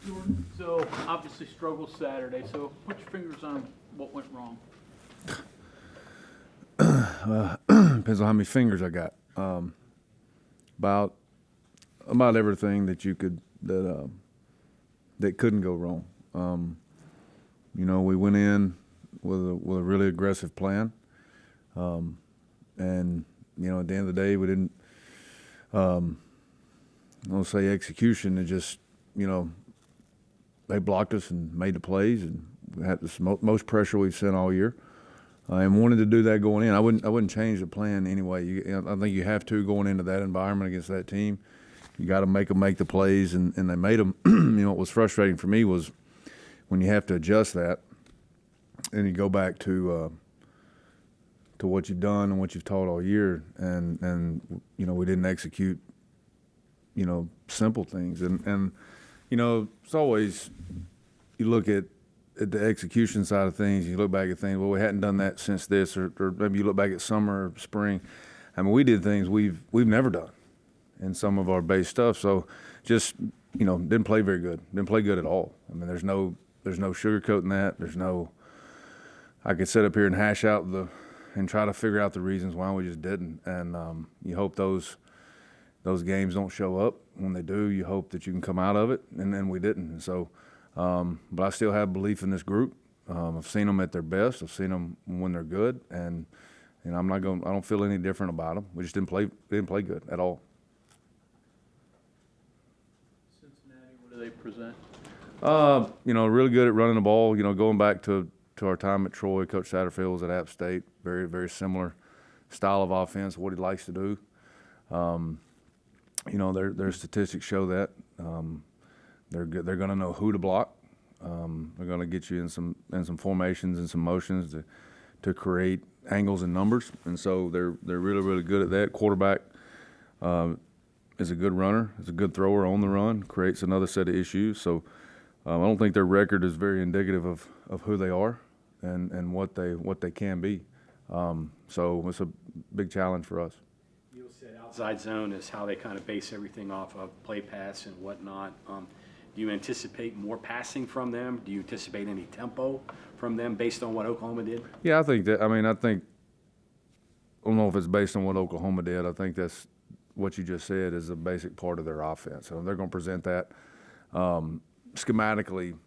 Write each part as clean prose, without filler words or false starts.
Jordan, so obviously struggle Saturday, so put your fingers on what went wrong. Depends on how many fingers I got. About everything that you could that couldn't go wrong. We went in with a really aggressive plan, and at the end of the day, we didn't. I don't say execution. It just they blocked us and made the plays, and we had the most pressure we've seen all year. And wanted to do that going in. I wouldn't change the plan anyway. I think you have to going into that environment against that team. You got to make them make the plays, and they made them. What was frustrating for me was when you have to adjust that, and you go back to what you've done and what you've taught all year, and we didn't execute simple things, and it's always you look at the execution side of things, you look back at things, well, we hadn't done that since this, or maybe you look back at summer or spring. I mean, we did things we've never done in some of our base stuff. So just, didn't play very good. Didn't play good at all. I mean, there's no sugarcoating that. I could sit up here and hash out and try to figure out the reasons why we just didn't. And you hope those games don't show up. When they do, you hope that you can come out of it, and then we didn't. And so, but I still have belief in this group. I've seen them at their best. I've seen them when they're good, and I don't feel any different about them. We just didn't play good at all. Cincinnati, what do they present? Really good at running the ball. Going back to our time at Troy, Coach Satterfield was at App State. Very, very similar style of offense, what he likes to do. Their statistics show that. They're good. They're going to know who to block. They're going to get you in some formations and some motions to create angles and numbers, and so they're really, really good at that. Quarterback is a good runner, is a good thrower on the run, creates another set of issues. So I don't think their record is very indicative of who they are and what they can be. So it's a big challenge for us. You said outside zone is how they kind of base everything off of play pass and whatnot. Do you anticipate more passing from them? Do you anticipate any tempo from them based on what Oklahoma did? Yeah, I think I don't know if it's based on what Oklahoma did. I think that's what you just said is a basic part of their offense. So they're going to present that schematically,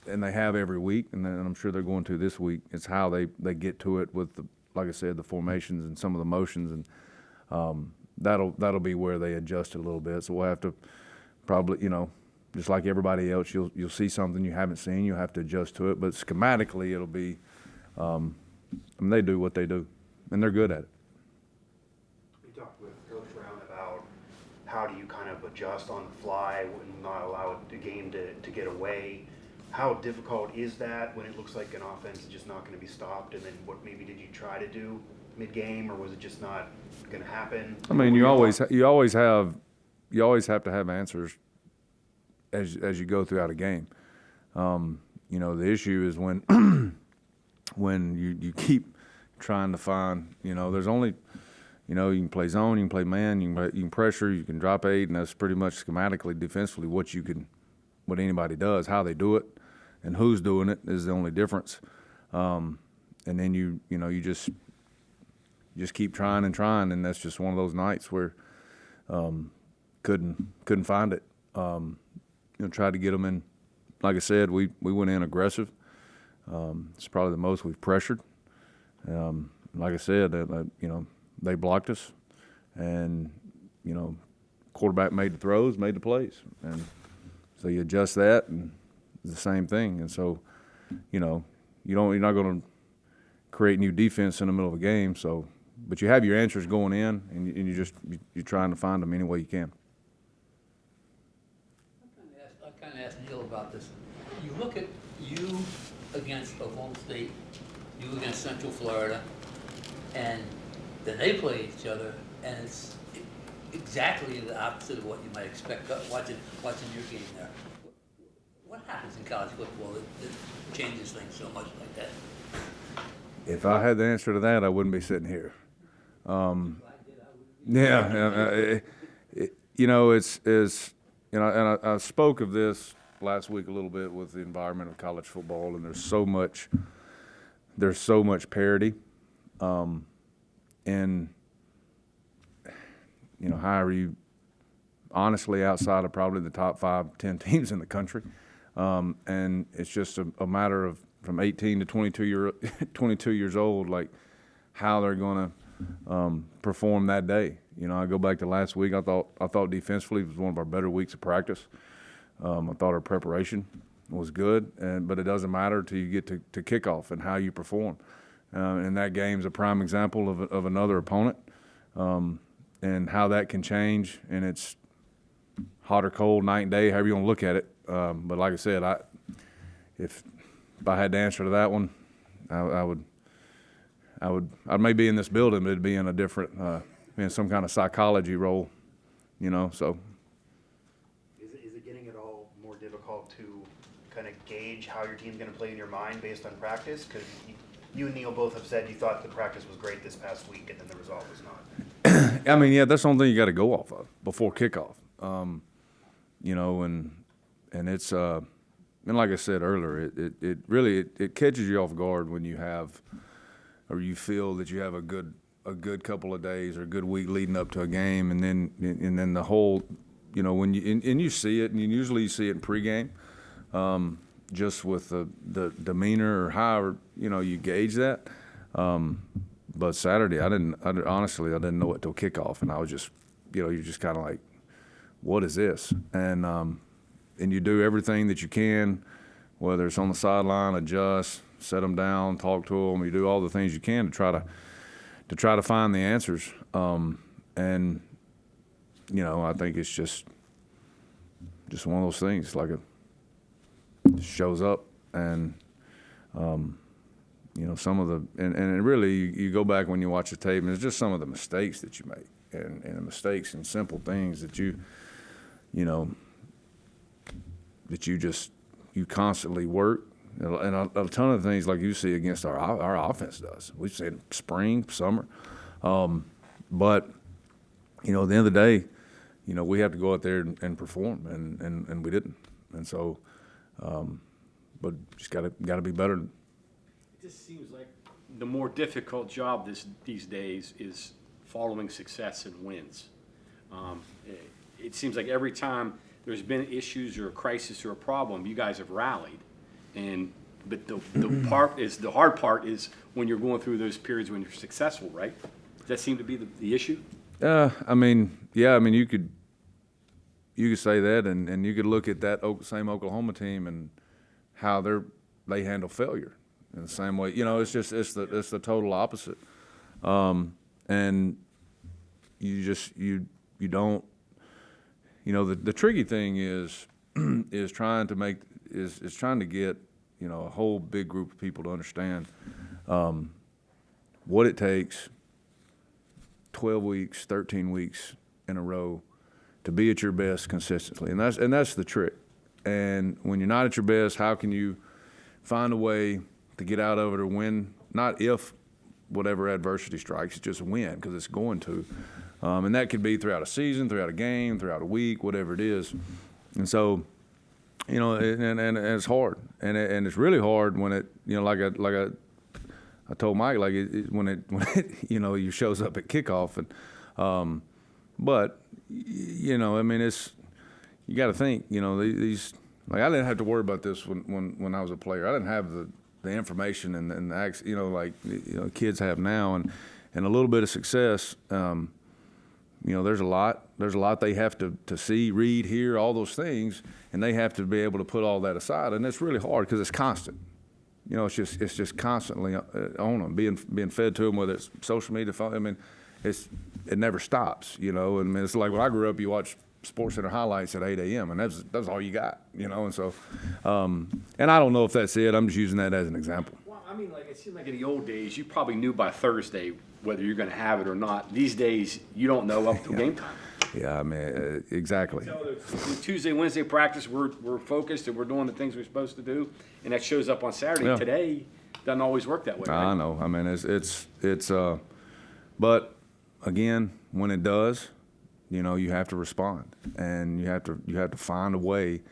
and they have every week, and I'm sure they're going to this week. It's how they get to it with, like I said, the formations and some of the motions, and that'll be where they adjust it a little bit. So we'll have to probably, just like everybody else, you'll see something you haven't seen. You'll have to adjust to it. But schematically, it'll be they do what they do, and they're good at it. We talked with Coach Brown about how do you kind of adjust on the fly and not allow the game to get away. How difficult is that when it looks like an offense is just not going to be stopped? And then what maybe did you try to do mid-game, or was it just not going to happen? I mean, you always have to have answers as you go throughout a game. The issue is when you keep trying to find, there's only, you can play zone, you can play man, you can pressure, you can drop 8, and that's pretty much schematically, defensively, what anybody does. How they do it and who's doing it is the only difference. And then you just keep trying, and that's just one of those nights where couldn't find it. Tried to get them in. Like I said, we went in aggressive. It's probably the most we've pressured. Like I said, they blocked us, and quarterback made the throws, made the plays, and so you adjust that, and it's the same thing. And so, you're not going to create new defense in the middle of a game. So, but you have your answers going in, and you're trying to find them any way you can. I kind of asked Neil about this. You look at you against Oklahoma State, you against Central Florida, and then they play each other, and it's exactly the opposite of what you might expect watching your game there. What happens in college football that changes things so much like that? If I had the answer to that, I wouldn't be sitting here. I spoke of this last week a little bit with the environment of college football, and there's so much parity, and however you, honestly, outside of probably the top 5-10 teams in the country, and it's just a matter of from 18 to 22 years old, like how they're going to perform that day. I go back to last week. I thought defensively it was one of our better weeks of practice. I thought our preparation was good, but it doesn't matter till you get to kickoff and how you perform. And that game's a prime example of another opponent, and how that can change. And it's hot or cold, night and day, however you want to look at it. But like I said, if I had to answer to that one, I may be in this building, but it'd be in a different, in some kind of psychology role, so. Is it getting at all more difficult to kind of gauge how your team's going to play in your mind based on practice? Because you and Neil both have said you thought the practice was great this past week, and then the result was not. I mean, yeah, that's the only thing you got to go off of before kickoff. And it's and like I said earlier, it really catches you off guard when you have, or you feel that you have a good couple of days or a good week leading up to a game, and then the whole, when you see it, and usually you see it in pregame, just with the demeanor or however you gauge that. But Saturday, honestly I didn't know it till kickoff, and I was just, you're just kind of like, what is this? And you do everything that you can, whether it's on the sideline, adjust, set them down, talk to them. You do all the things you can to try to find the answers. And I think it's just one of those things. Like it shows up, and some of the and it really you go back when you watch the tape, and it's just some of the mistakes that you make, and the mistakes and simple things that you constantly work, and a ton of things like you see against our offense does. We've seen spring, summer, but at the end of the day, we have to go out there and perform, and we didn't, and so, but just got to be better. It just seems like the more difficult job these days is following success and wins. It seems like every time there's been issues or a crisis or a problem, you guys have rallied. But the hard part is when you're going through those periods when you're successful, right? Does that seem to be the issue? You could say that, and you could look at that same Oklahoma team and how they handle failure in the same way. It's the total opposite. And you don't. The tricky thing is trying to get a whole big group of people to understand what it takes 12 weeks, 13 weeks in a row to be at your best consistently, and that's the trick. And when you're not at your best, how can you find a way to get out of it or win? Not if whatever adversity strikes, just win, because it's going to. And that could be throughout a season, throughout a game, throughout a week, whatever it is. And so, and it's hard, and it's really hard when it, like I told Mike, like when it you shows up at kickoff, and but it's, you got to think, these, like, I didn't have to worry about this when I was a player. I didn't have the information and the acts, kids have now, and a little bit of success. There's a lot they have to see, read, hear, all those things, and they have to be able to put all that aside, and it's really hard because it's constant. It's just constantly on them, being fed to them, whether it's social media. It never stops. It's like when I grew up, you watch SportsCenter highlights at 8 a.m. and that's all you got. And so, and I don't know if that's it. I'm just using that as an example. Well, it seemed like in the old days, you probably knew by Thursday whether you're going to have it or not. These days, you don't know up till game time. Yeah, exactly. So Tuesday, Wednesday practice, we're focused and we're doing the things we're supposed to do, and that shows up on Saturday. Yeah. Today doesn't always work that way. Right? I know. It's but again, when it does, you have to respond, and you have to find a way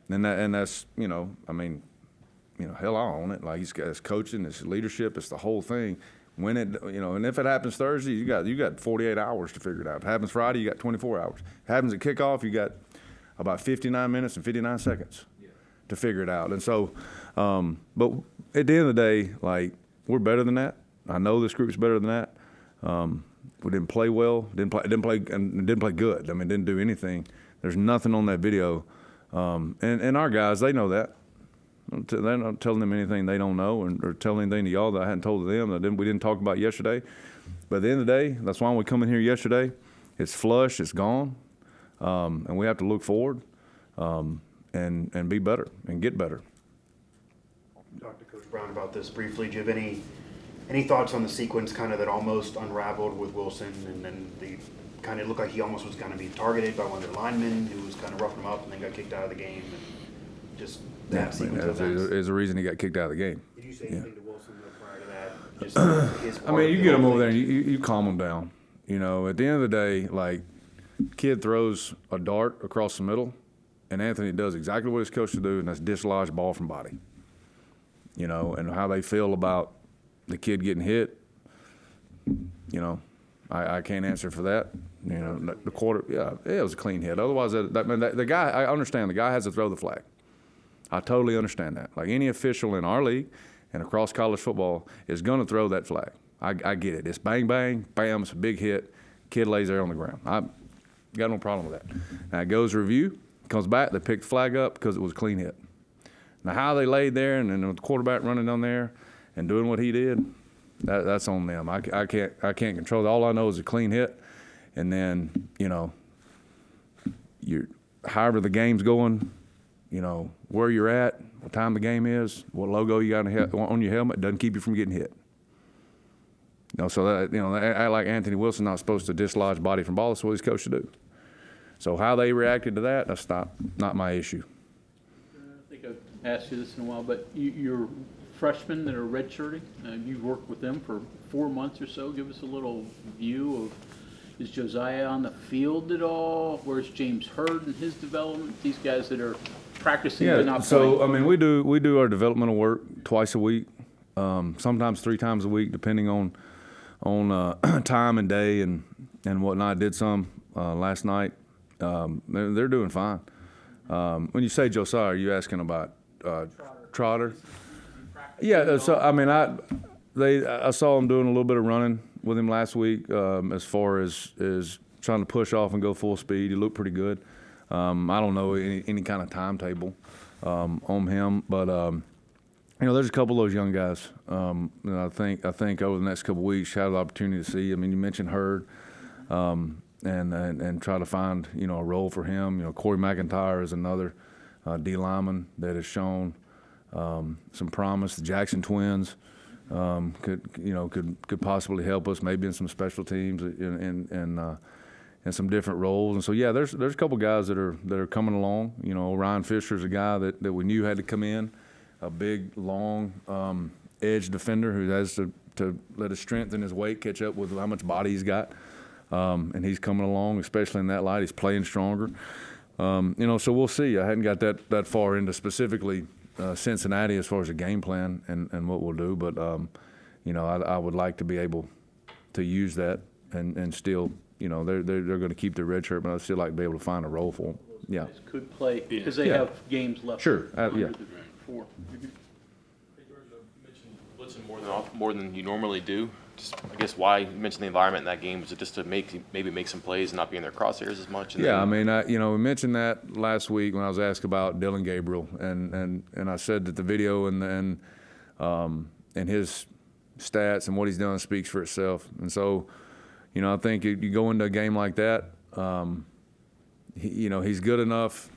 And that's, I mean, hell, I own it. Like, he's got his coaching, his leadership, it's the whole thing. When it, and if it happens Thursday, you got 48 hours to figure it out. If it happens Friday, you got 24 hours. If it happens at kickoff, you got about 59 minutes and 59 seconds to figure it out. And so, but at the end of the day, like, we're better than that. I know this group's better than that. We didn't play well, didn't play good. I mean, didn't do anything. There's nothing on that video. And our guys, they know that. They're not telling them anything they don't know, or telling anything to y'all that I hadn't told to them that we didn't talk about yesterday. But at the end of the day, that's why we come in here yesterday. It's flush, it's gone, and we have to look forward and be better and get better. Talked to Coach Brown about this briefly. Do you have any thoughts on the sequence kind of that almost unraveled with Wilson, and then the kind of looked like he almost was going to be targeted by one of their linemen who was kind of roughing him up and then got kicked out of the game, and just that sequence of events? Is the reason he got kicked out of the game. Did you say anything to Wilson though prior to that? Just his I part mean, of you the get him whole over there thing? and you calm him down. At the end of the day, like, kid throws a dart across the middle, and Anthony does exactly what he's coached to do, and that's dislodge ball from body. And how they feel about the kid getting hit, I can't answer for that. The quarter, it was a clean hit. Otherwise, the guy, I understand the guy has to throw the flag. I totally understand that. Like, any official in our league and across college football is going to throw that flag. I get it. It's bang, bang, bam, it's a big hit. Kid lays there on the ground. I got no problem with that. Now, it goes review, comes back, they pick the flag up because it was a clean hit. Now, how they laid there and then the quarterback running down there and doing what he did, that's on them. I can't control it. All I know is a clean hit. And then, however the game's going, where you're at, what time the game is, what logo you got on your helmet doesn't keep you from getting hit. So that, they act like Anthony Wilson not supposed to dislodge body from ball. That's what he's coached to do. So how they reacted to that, that's not my issue. I think I've asked you this in a while, but your freshmen that are redshirting, you've worked with them for 4 months or so. Give us a little view of, is Josiah on the field at all? Where's James Hurd in his development? These guys that are practicing but not so playing. I mean, we do our developmental work twice a week, sometimes 3 times a week, depending on time and day and whatnot. I did some last night. They're doing fine. When you say Josiah, are you asking about Trotter? Yeah. So I mean, I saw him doing a little bit of running with him last week. As far as trying to push off and go full speed, he looked pretty good. I don't know any kind of timetable on him, but there's a couple of those young guys. I think over the next couple of weeks, have the opportunity to see. I mean, you mentioned Hurd, and try to find a role for him. Corey McIntyre is another D lineman that has shown some promise. The Jackson twins could possibly help us, maybe in some special teams and some different roles. And so there's a couple guys that are coming along. Ryan Fisher's a guy that we knew had to come in, a big long edge defender who has to let his strength and his weight catch up with how much body he's got. And he's coming along, especially in that light. He's playing stronger. So we'll see. I hadn't got that far into specifically Cincinnati as far as a game plan and what we'll do. But, I would like to be able to use that and still, they're going to keep their red shirt, but I'd still like to be able to find a role for them. Yeah. Guys could play because they have games left. Sure. under Yeah. the 4. Hey, George, you mentioned blitzing more than you normally do. Just, I guess why you mentioned the environment in that game, was it just to maybe make some plays and not be in their crosshairs as much? And Yeah, I mean, we mentioned that last week when I was asked about Dylan Gabriel, and I said that the video and his stats and what he's done speaks for itself. And so, I think you go into a game like that, he's good enough,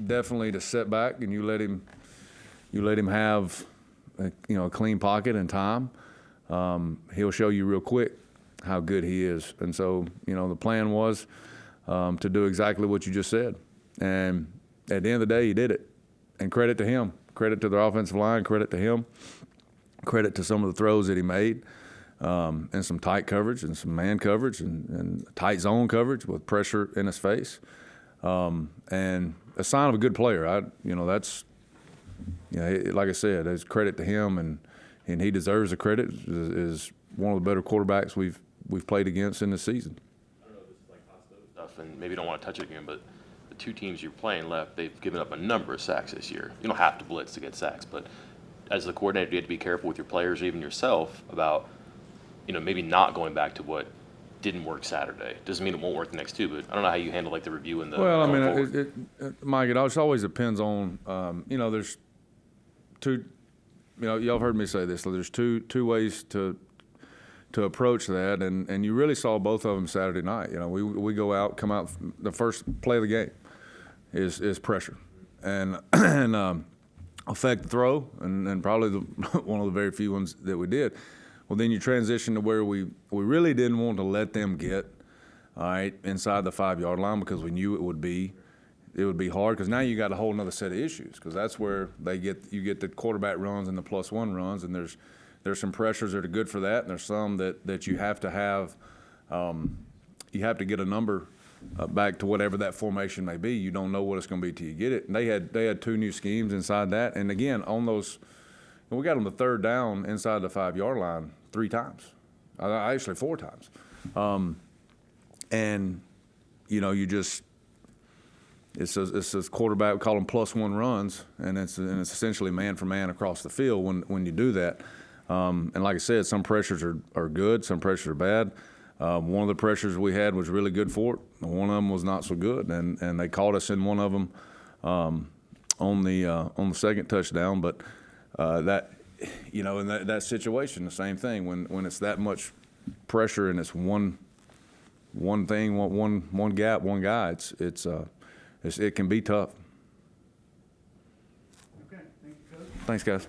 definitely, to set back, and you let him have a clean pocket and time. He'll show you real quick how good he is. And so, the plan was to do exactly what you just said. And at the end of the day, he did it. And credit to him. Credit to the offensive line. Credit to him. Credit to some of the throws that he made, and some tight coverage and some man coverage and tight zone coverage with pressure in his face. And, a sign of a good player. That's, like I said, there's credit to him, and he deserves the credit. Is one of the better quarterbacks we've played against in this season. I don't know if this is like hot stove stuff, and maybe you don't want to touch it again, but the two teams you're playing left, they've given up a number of sacks this year. You don't have to blitz to get sacks, but as the coordinator, you have to be careful with your players or even yourself about, maybe not going back to what didn't work Saturday. Doesn't mean it won't work the next two, but I don't know how you handle like the review and the. Well, I going mean, forward. Mike, it always depends on, there's two, y'all have heard me say this. So there's two ways to approach that, and you really saw both of them Saturday night. We go out, come out, the first play of the game is pressure, and affect the throw, and probably one of the very few ones that we did. Well, then you transition to where we really didn't want to let them get, all right, inside the 5-yard line because we knew it would be hard because now you got a whole other set of issues because that's where you get the quarterback runs and the +1 runs, and there's some pressures that are good for that, and there's some that you have to have, you have to get a number back to whatever that formation may be. You don't know what it's going to be till you get it. And they had 2 new schemes inside that, and again on those. We got them the 3rd down inside the 5-yard line 3 times, actually 4 times, and you just it's a quarterback. We call them +1 runs, and it's essentially man for man across the field when you do that. And like I said, some pressures are good, some pressures are bad. One of the pressures we had was really good for it. One of them was not so good, and they caught us in one of them on the second touchdown, but. In that situation, the same thing. When it's that much pressure and it's one thing, one gap, one guy, it can be tough. Okay, thank you, Coach. Thanks, guys.